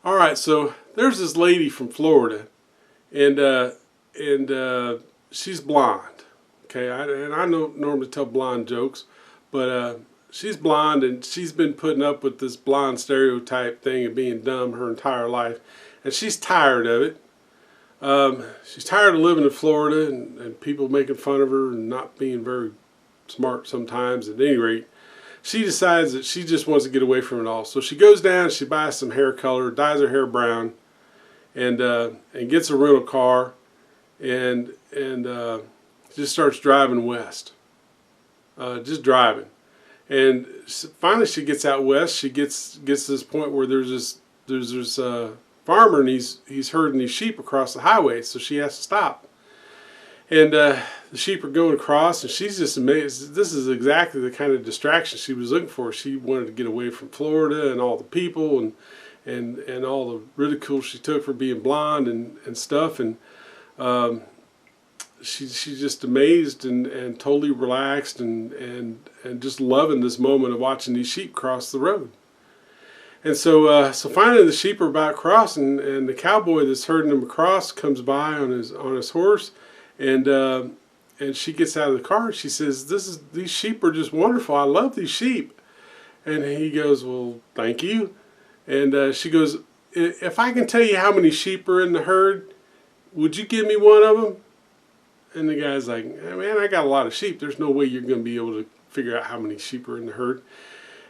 All right, so there's this lady from Florida, and she's blonde. Okay, and I don't normally tell blonde jokes, but she's blonde, and she's been putting up with this blonde stereotype thing of being dumb her entire life, and she's tired of it. She's tired of living in Florida and people making fun of her and not being very smart sometimes. At any rate, she decides that she just wants to get away from it all. So she goes down, she buys some hair color, dyes her hair brown, and gets a rental car, and just starts driving west. Just driving, and finally she gets out west. She gets to this point where there's this farmer, and he's herding these sheep across the highway, so she has to stop. And the sheep are going across, and she's just amazed. This is exactly the kind of distraction she was looking for. She wanted to get away from Florida and all the people and all the ridicule she took for being blonde and stuff. And she's just amazed and totally relaxed and just loving this moment of watching these sheep cross the road. And so finally the sheep are about crossing, and the cowboy that's herding them across comes by on his horse. And she gets out of the car. She says, "These sheep are just wonderful. I love these sheep." And he goes, "Well, thank you." And she goes, "If I can tell you how many sheep are in the herd, would you give me one of them?" And the guy's like, "Man, I got a lot of sheep. There's no way you're going to be able to figure out how many sheep are in the herd."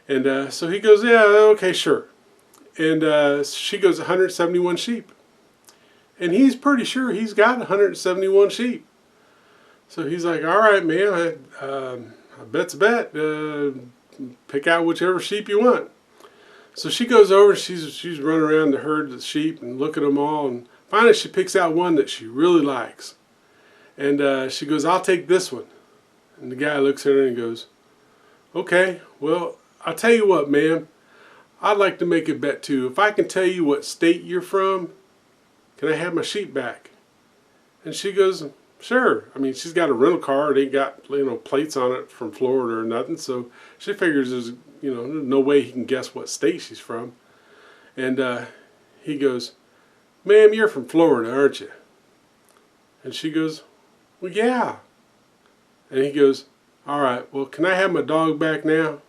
And so he goes, "Yeah, okay, sure." And she goes, 171 sheep. And he's pretty sure he's got 171 sheep. So he's like, "All right, man, I bet's a bet. Pick out whichever sheep you want." So she goes over, she's running around the herd of sheep and looking at them all. And finally she picks out one that she really likes. And she goes, "I'll take this one." And the guy looks at her and goes, "Okay, well, I'll tell you what, ma'am. I'd like to make a bet too. If I can tell you what state you're from, can I have my sheep back?" And she goes, "Sure." I mean, she's got a rental car. It ain't got, plates on it from Florida or nothing. So she figures there's, no way he can guess what state she's from. And he goes, "Ma'am, you're from Florida, aren't you?" And she goes, "Well, yeah." And he goes, "All right, well, can I have my dog back now?"